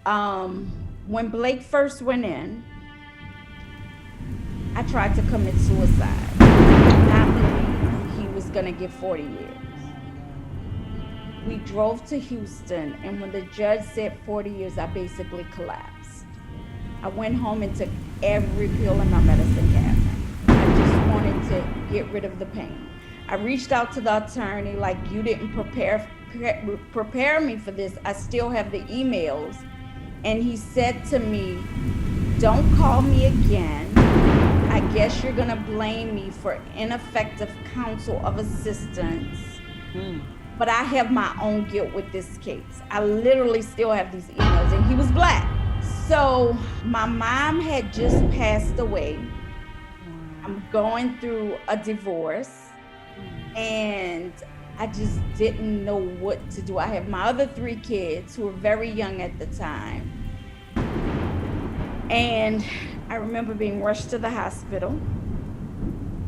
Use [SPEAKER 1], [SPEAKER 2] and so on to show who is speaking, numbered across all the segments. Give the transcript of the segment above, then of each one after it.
[SPEAKER 1] When Blake first went in, I tried to commit suicide. I did not believe he was going to get 40 years. We drove to Houston, and when the judge said 40 years, I basically collapsed. I went home and took every pill in my medicine cabinet. I just wanted to get rid of the pain. I reached out to the attorney, like, you didn't prepare me for this. I still have the emails. And he said to me, don't call me again. I guess you're going to blame me for ineffective counsel of assistance. But I have my own guilt with this case. I literally still have these emails, and he was black. So my mom had just passed away. I'm going through a divorce, and I just didn't know what to do. I have my other 3 kids who were very young at the time. And I remember being rushed to the hospital.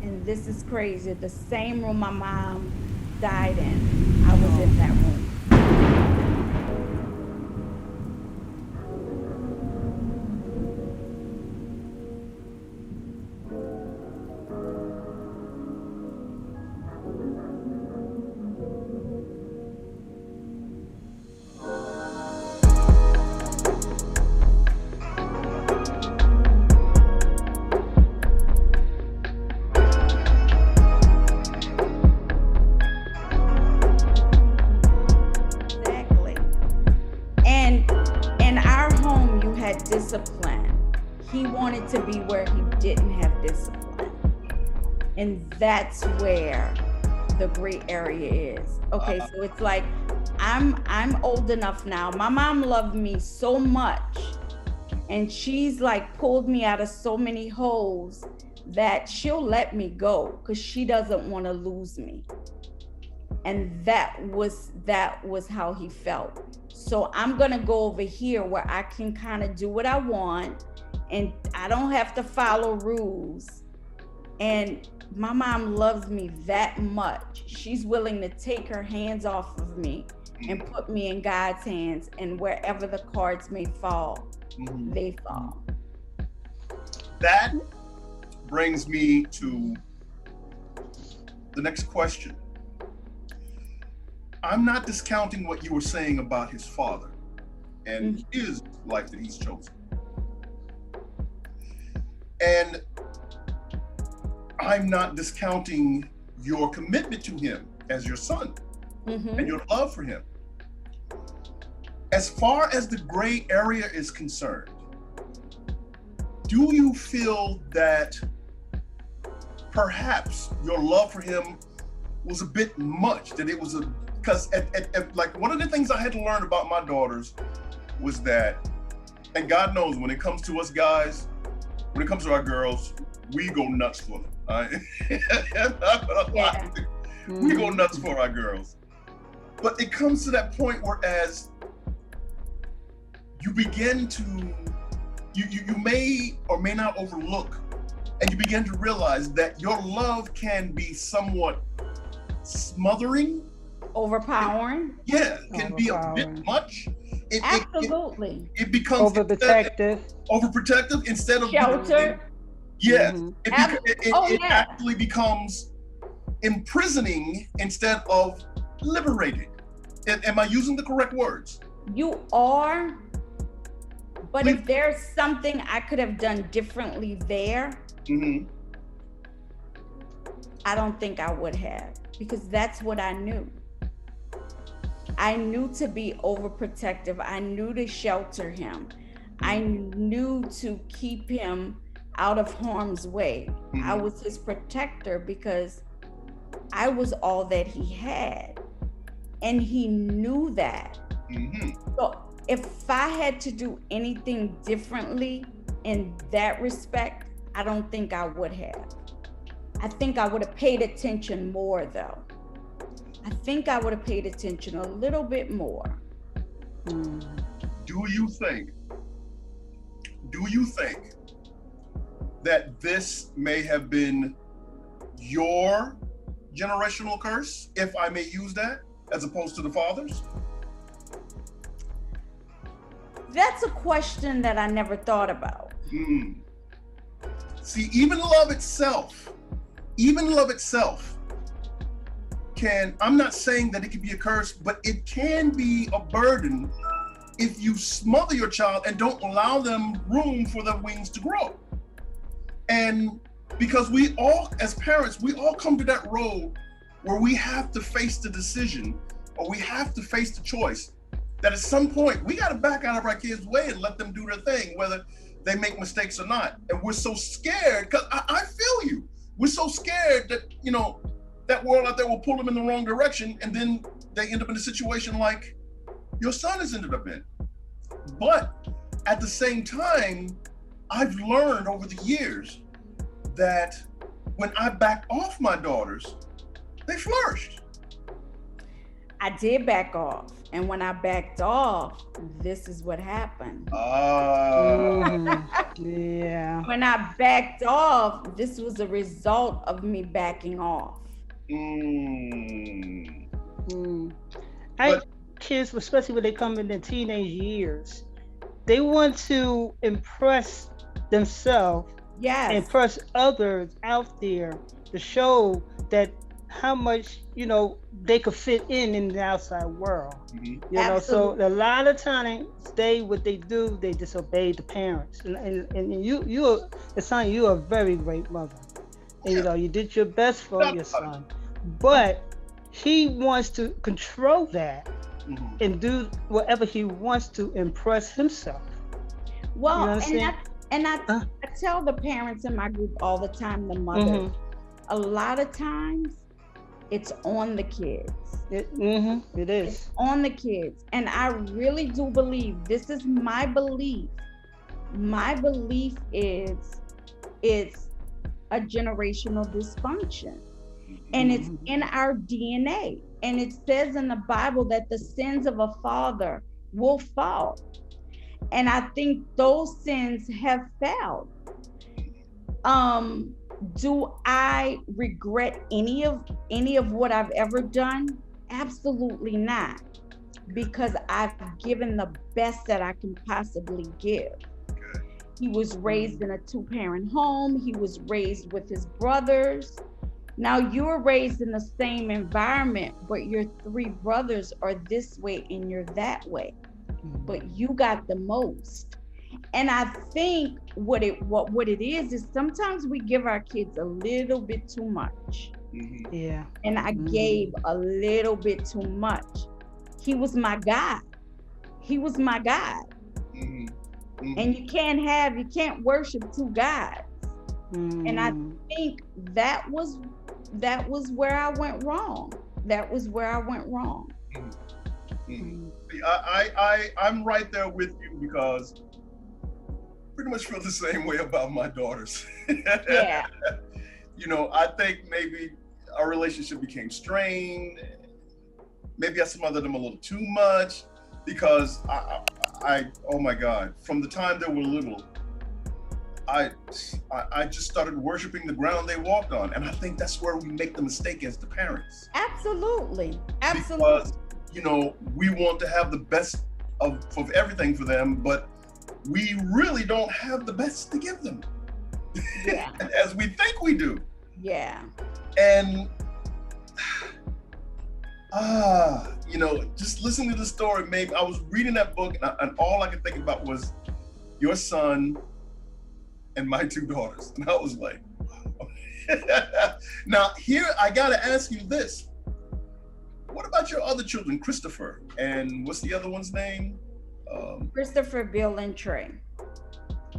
[SPEAKER 1] And this is crazy. The same room my mom died in, I was in that room. Exactly. And in our home, you had discipline. He wanted to be where he didn't have discipline. And that's where the gray area is. Okay, so it's like I'm old enough now. My mom loved me so much, and she's like pulled me out of so many holes that she'll let me go because she doesn't want to lose me. And that was how he felt. So I'm gonna go over here where I can kind of do what I want, and I don't have to follow rules. And my mom loves me that much. She's willing to take her hands off of me and put me in God's hands, and wherever the cards may fall, they fall.
[SPEAKER 2] That brings me to the next question. I'm not discounting what you were saying about his father and his life that he's chosen. And I'm not discounting your commitment to him as your son and your love for him. As far as the gray area is concerned, do you feel that perhaps your love for him was a bit much, that it was because like one of the things I had to learn about my daughters was that, and God knows when it comes to us guys, when it comes to our girls, we go nuts for them.
[SPEAKER 1] Yeah.
[SPEAKER 2] We go nuts for our girls. But it comes to that point whereas you begin to, you may or may not overlook, and you begin to realize that your love can be somewhat smothering,
[SPEAKER 1] Overpowering.
[SPEAKER 2] can be a bit much.
[SPEAKER 1] Absolutely.
[SPEAKER 2] It becomes overprotective instead of
[SPEAKER 1] Shelter.
[SPEAKER 2] yes. It
[SPEAKER 1] Yeah.
[SPEAKER 2] actually becomes imprisoning instead of liberating. Am I using the correct words?
[SPEAKER 1] You are, but if there's something I could have done differently there, I don't think I would have, because that's what I knew. I knew to be overprotective. I knew to shelter him. I knew to keep him out of harm's way. I was his protector because I was all that he had. And he knew that. So if I had to do anything differently in that respect, I don't think I would have. I think I would have paid attention more, though. I think I would have paid attention a little bit more.
[SPEAKER 2] Do you think that this may have been your generational curse, if I may use that, as opposed to the father's?
[SPEAKER 1] That's a question that I never thought about.
[SPEAKER 2] See, even love itself can, I'm not saying that it can be a curse, but it can be a burden if you smother your child and don't allow them room for their wings to grow. And because we all, as parents, we all come to that road where we have to face the decision, or we have to face the choice that at some point we got to back out of our kids' way and let them do their thing, whether they make mistakes or not. And we're so scared, because I feel you. We're so scared that, you know, that world out there will pull them in the wrong direction, and then they end up in a situation like your son has ended up in. But at the same time, I've learned over the years that when I back off my daughters, they flourished.
[SPEAKER 1] I did back off. And when I backed off, this is what happened.
[SPEAKER 3] Yeah.
[SPEAKER 1] When I backed off, this was a result of me backing off.
[SPEAKER 3] Kids, especially when they come in their teenage years, they want to impress themselves, impress others out there to show that how much, you know, they could fit in the outside world. You know, so a lot of times what they do, they disobey the parents. And you, Asanya, you're a very great mother. And, you know, you did your best for your son, but he wants to control that and do whatever he wants to impress himself.
[SPEAKER 1] Well, I tell the parents in my group all the time, the mothers, a lot of times it's on the kids.
[SPEAKER 3] It is.
[SPEAKER 1] It's on the kids. And I really do believe, this is my belief. My belief is it's a generational dysfunction. And it's in our DNA. And it says in the Bible that the sins of a father will fall. And I think those sins have failed. Do I regret any of what I've ever done? Absolutely not. Because I've given the best that I can possibly give. He was raised in a 2-parent home. He was raised with his brothers. Now you're raised in the same environment, but your 3 brothers are this way and you're that way. But you got the most. And I think what it is sometimes we give our kids a little bit too much.
[SPEAKER 3] Yeah.
[SPEAKER 1] And I gave a little bit too much. He was my God. And you can't worship 2 gods. And I think that was where I went wrong.
[SPEAKER 2] I'm right there with you, because I pretty much feel the same way about my daughters.
[SPEAKER 1] Yeah.
[SPEAKER 2] You know, I think maybe our relationship became strained. Maybe I smothered them a little too much, because I oh my God, from the time they were little, I just started worshiping the ground they walked on. And I think that's where we make the mistake as the parents.
[SPEAKER 1] Absolutely.
[SPEAKER 2] Because, you know, we want to have the best of everything for them, but we really don't have the best to give them.
[SPEAKER 1] Yeah.
[SPEAKER 2] As we think we do.
[SPEAKER 1] Yeah.
[SPEAKER 2] And you know, just listening to the story, maybe I was reading that book and all I could think about was your son and my 2 daughters. And I was like, wow. Now here, I gotta ask you this. What about your other children, Christopher, and what's the other one's name?
[SPEAKER 1] Christopher, Bill, and Trey.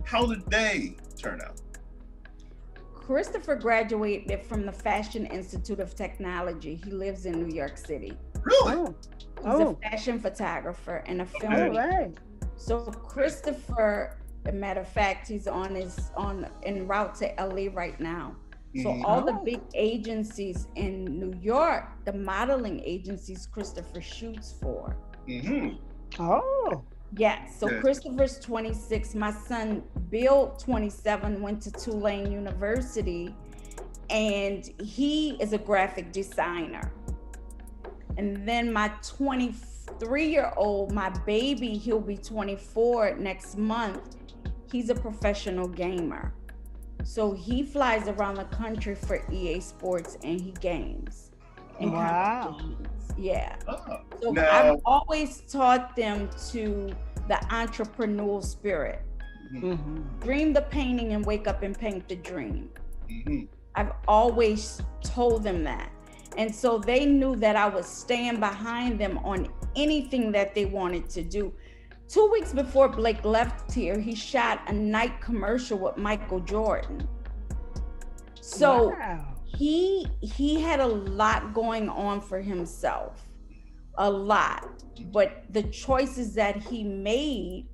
[SPEAKER 2] How did they turn out?
[SPEAKER 1] Christopher graduated from the Fashion Institute of Technology. He lives in New York City.
[SPEAKER 2] Really?
[SPEAKER 1] He's a fashion photographer and a filmmaker. So Christopher, as a matter of fact, he's en route to LA right now. So all the big agencies in New York, the modeling agencies Christopher shoots for. Yeah, so Christopher's 26. My son, Bill, 27, went to Tulane University, and he is a graphic designer. And then my 3-year-old, my baby, he'll be 24 next month. He's a professional gamer. So he flies around the country for EA Sports and he games.
[SPEAKER 3] Wow.
[SPEAKER 1] Yeah.
[SPEAKER 2] Oh,
[SPEAKER 1] so
[SPEAKER 2] now,
[SPEAKER 1] I've always taught them to the entrepreneurial spirit.
[SPEAKER 3] Mm-hmm.
[SPEAKER 1] Dream the painting and wake up and paint the dream.
[SPEAKER 2] Mm-hmm.
[SPEAKER 1] I've always told them that. And so they knew that I would stand behind them on anything that they wanted to do. 2 weeks before Blake left here, he shot a Nike commercial with Michael Jordan. So
[SPEAKER 3] wow.
[SPEAKER 1] he had a lot going on for himself, a lot. But the choices that he made,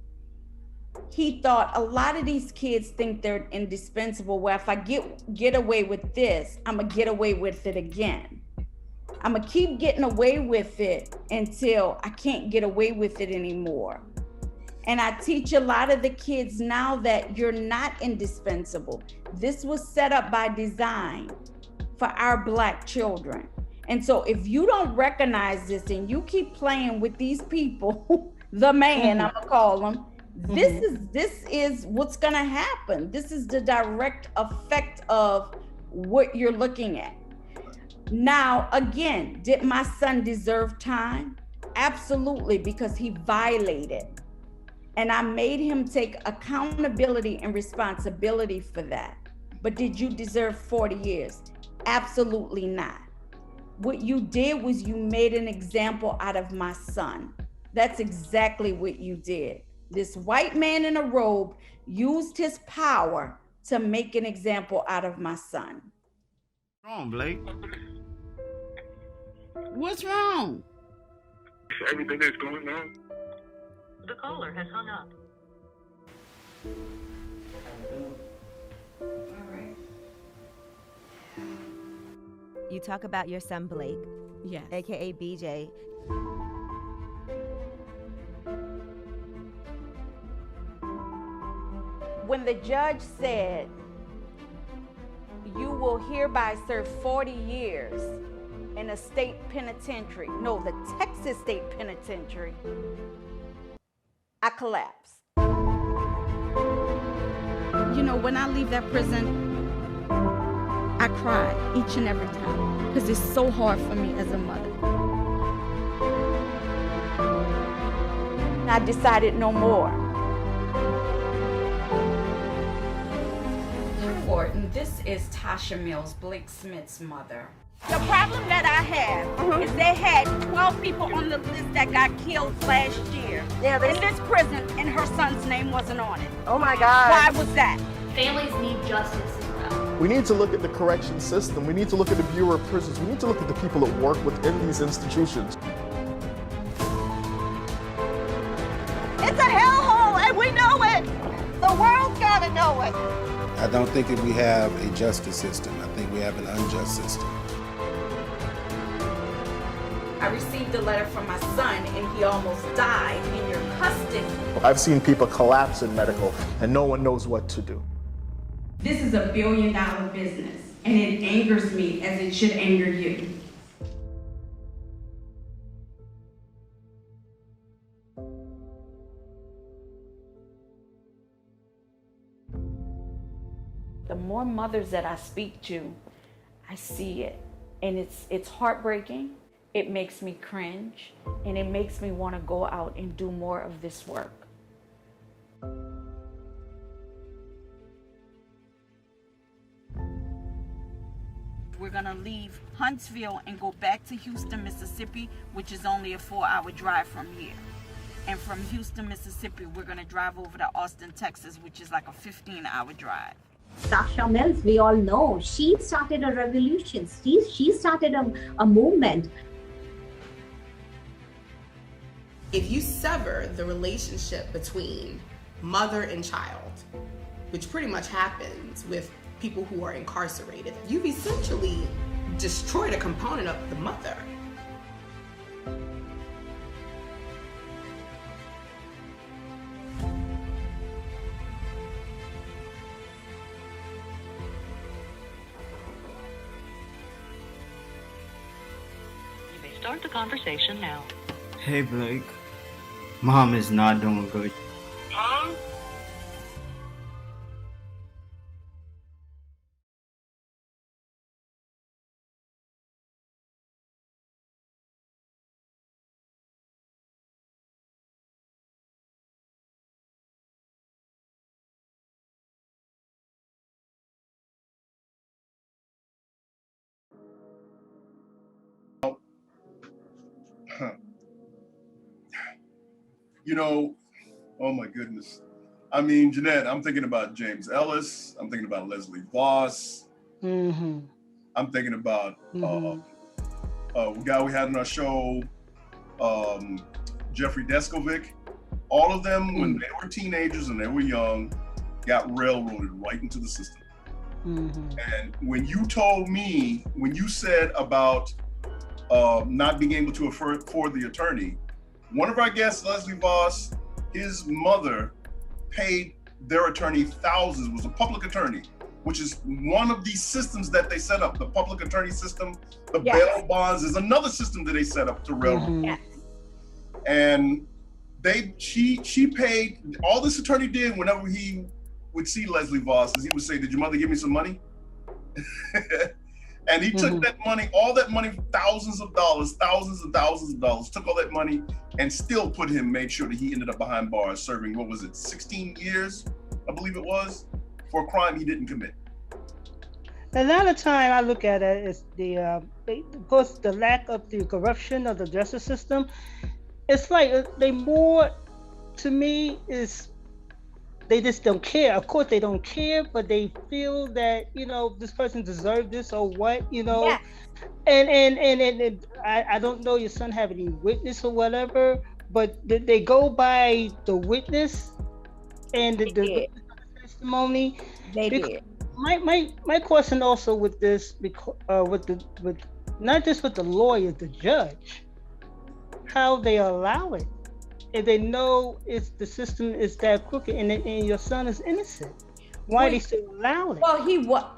[SPEAKER 1] he thought a lot of these kids think they're indispensable. Well, if I get away with this, I'm gonna get away with it again. I'm gonna keep getting away with it until I can't get away with it anymore. And I teach a lot of the kids now that you're not indispensable. This was set up by design for our Black children. And so if you don't recognize this and you keep playing with these people, the man, I'm gonna call them, this is what's gonna happen. This is the direct effect of what you're looking at. Now, again, did my son deserve time? Absolutely, because he violated. And I made him take accountability and responsibility for that. But did you deserve 40 years? Absolutely not. What you did was you made an example out of my son. That's exactly what you did. This white man in a robe used his power to make an example out of my son.
[SPEAKER 4] What's wrong, Blake?
[SPEAKER 1] What's wrong?
[SPEAKER 5] Everything that's going on.
[SPEAKER 6] The caller has hung up.
[SPEAKER 1] All right.
[SPEAKER 7] You talk about your son Blake,
[SPEAKER 1] Yes.
[SPEAKER 7] aka BJ.
[SPEAKER 1] When the judge said, you will hereby serve 40 years in a state penitentiary, no, the Texas State Penitentiary, I collapsed. You know, when I leave that prison, I cry each and every time because it's so hard for me as a mother. I decided no more. And this is Tasha Mills, Blake Smith's mother. The problem that I have is they had 12 people on the list that got killed last year in this prison, and her son's name wasn't on it.
[SPEAKER 8] Oh my God.
[SPEAKER 1] Why was that?
[SPEAKER 9] Families need justice as well.
[SPEAKER 10] We need to look at the correction system. We need to look at the Bureau of Prisons. We need to look at the people that work within these institutions.
[SPEAKER 8] It's a hellhole, and we know it. The world's got to know it.
[SPEAKER 4] I don't think that we have a justice system. I think we have an unjust system.
[SPEAKER 1] I received a letter from my son, and he almost died in your custody.
[SPEAKER 10] I've seen people collapse in medical, and no one knows what to do.
[SPEAKER 1] This is $1 billion business, and it angers me as it should anger you. The more mothers that I speak to, I see it, and it's heartbreaking. It makes me cringe, and it makes me want to go out and do more of this work. We're gonna leave Huntsville and go back to Houston, Mississippi, which is only a 4-hour drive from here. And from Houston, Mississippi, we're gonna drive over to Austin, Texas, which is like a 15-hour drive.
[SPEAKER 6] Tasha Mills, we all know, she started a revolution. She started a movement.
[SPEAKER 8] If you sever the relationship between mother and child, which pretty much happens with people who are incarcerated, you've essentially destroyed a component of the mother.
[SPEAKER 6] You may start the conversation now.
[SPEAKER 11] Hey Blake, Mom is not doing good.
[SPEAKER 5] Huh?
[SPEAKER 2] You know, oh my goodness. I mean, Jeanette, I'm thinking about James Ellis. I'm thinking about Leslie Voss.
[SPEAKER 3] Mm-hmm.
[SPEAKER 2] I'm thinking about a guy we had on our show, Jeffrey Deskovic. All of them, when they were teenagers and they were young, got railroaded right into the system. And when you told me, when you said about not being able to afford the attorney, one of our guests, Leslie Voss, his mother paid their attorney thousands, was a public attorney, which is one of these systems that they set up. The public attorney system, the bail bonds is another system that they set up to railroad.
[SPEAKER 1] Yes.
[SPEAKER 2] And she paid, all this attorney did whenever he would see Leslie Voss is he would say, "Did your mother give me some money?" And he took that money, all that money, thousands of dollars, took all that money and still made sure that he ended up behind bars serving, 16 years, I believe it was, for a crime he didn't commit.
[SPEAKER 3] Another time I look at it is of course, the lack of the corruption of the justice system. It's like they more, to me, is they just don't care. Of course, they don't care, but they feel that, this person deserved this or what, Yeah. And I don't know your son have any witness or whatever, but they go by the witness and the testimony.
[SPEAKER 1] They did.
[SPEAKER 3] My question also with this, with not just with the lawyer, the judge, how they allow it. If they know the system is that crooked and your son is innocent, why they still allow it?
[SPEAKER 1] Well,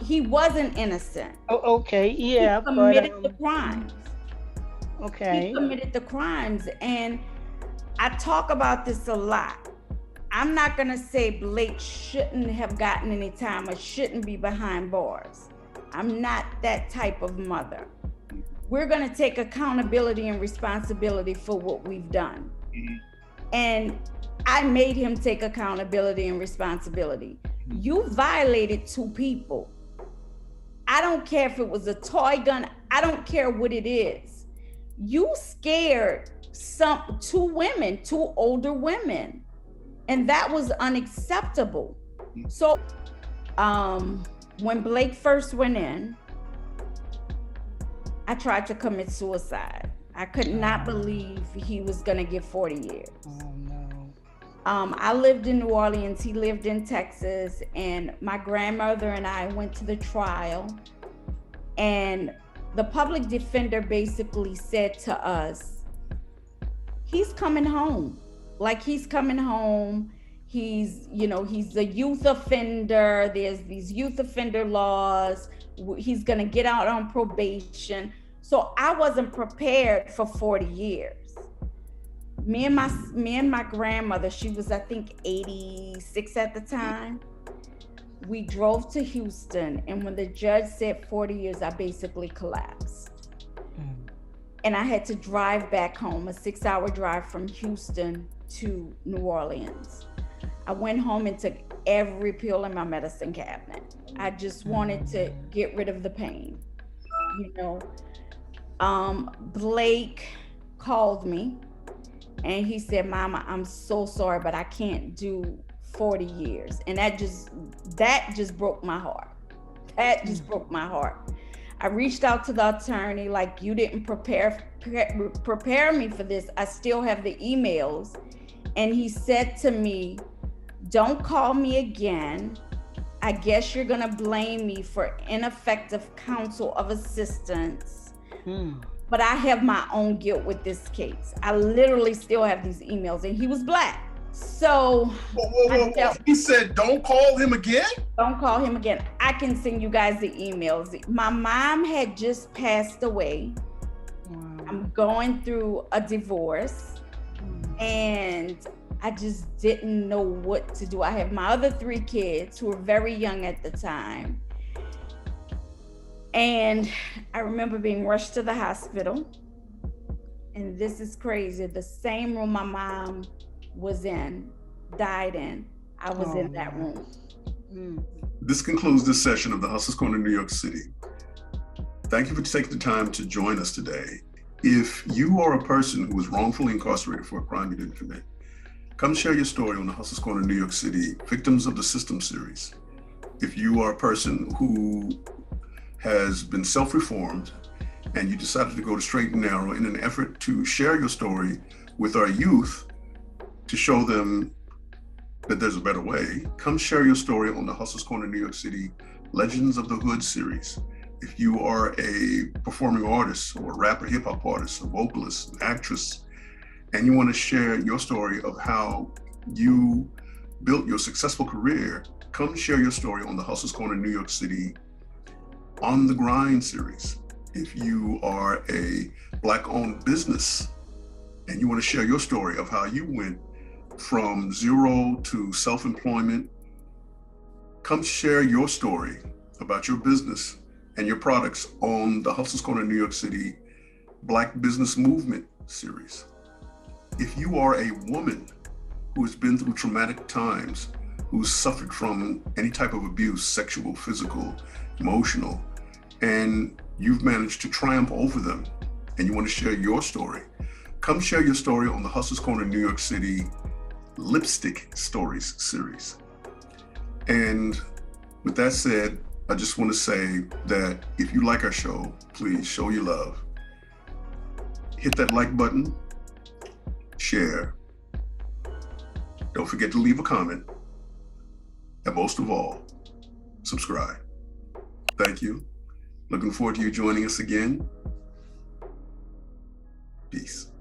[SPEAKER 1] he wasn't innocent.
[SPEAKER 3] Oh, okay, yeah.
[SPEAKER 1] He committed the crimes.
[SPEAKER 3] Okay.
[SPEAKER 1] He committed the crimes, and I talk about this a lot. I'm not gonna say Blake shouldn't have gotten any time or shouldn't be behind bars. I'm not that type of mother. We're gonna take accountability and responsibility for what we've done. And I made him take accountability and responsibility. You violated two people. I don't care if it was a toy gun. I don't care what it is. You scared two older women, and that was unacceptable. So when Blake first went in, I tried to commit suicide. I could not believe he was gonna get 40 years.
[SPEAKER 3] Oh no.
[SPEAKER 1] I lived in New Orleans, he lived in Texas, and my grandmother and I went to the trial, and the public defender basically said to us, he's coming home. Like, he's coming home. He's a youth offender. There's these youth offender laws. He's gonna get out on probation. So I wasn't prepared for 40 years. Me and my grandmother, she was, I think, 86 at the time. We drove to Houston, and when the judge said 40 years, I basically collapsed. And I had to drive back home, a 6-hour drive from Houston to New Orleans. I went home and took every pill in my medicine cabinet. I just wanted to get rid of the pain, Blake called me and he said, "Mama, I'm so sorry, but I can't do 40 years. And that just broke my heart. That just broke my heart. I reached out to the attorney, like, you didn't prepare me for this. I still have the emails. And he said to me, "Don't call me again. I guess you're gonna blame me for ineffective counsel of assistance. But I have my own guilt with this case." I literally still have these emails, and he was Black. So
[SPEAKER 2] whoa. He said, "Don't call him again?"
[SPEAKER 1] Don't call him again. I can send you guys the emails. My mom had just passed away. I'm going through a divorce, and I just didn't know what to do. I have my other 3 kids who were very young at the time. And I remember being rushed to the hospital. And this is crazy. The same room my mom was in, died in, I was in that room.
[SPEAKER 2] This concludes this session of the Hustlers Corner New York City. Thank you for taking the time to join us today. If you are a person who was wrongfully incarcerated for a crime you didn't commit, come share your story on the Hustlers Corner New York City Victims of the System series. If you are a person who has been self-reformed and you decided to go to straight and narrow in an effort to share your story with our youth to show them that there's a better way, come share your story on the Hustlers Corner New York City Legends of the Hood series. If you are a performing artist or a rapper, hip hop artist, a vocalist, an actress, and you want to share your story of how you built your successful career, come share your story on the Hustlers Corner New York City On the Grind series. If you are a Black-owned business and you want to share your story of how you went from zero to self-employment, come share your story about your business and your products on the Hustlers Corner New York City Black Business Movement series. If you are a woman who has been through traumatic times, who's suffered from any type of abuse, sexual, physical, emotional, and you've managed to triumph over them and you want to share your story, come share your story on the Hustlers Corner New York City Lipstick Stories series. And with that said, I just want to say that if you like our show, please show your love. Hit that like button, share. Don't forget to leave a comment. And most of all, subscribe. Thank you. Looking forward to you joining us again. Peace.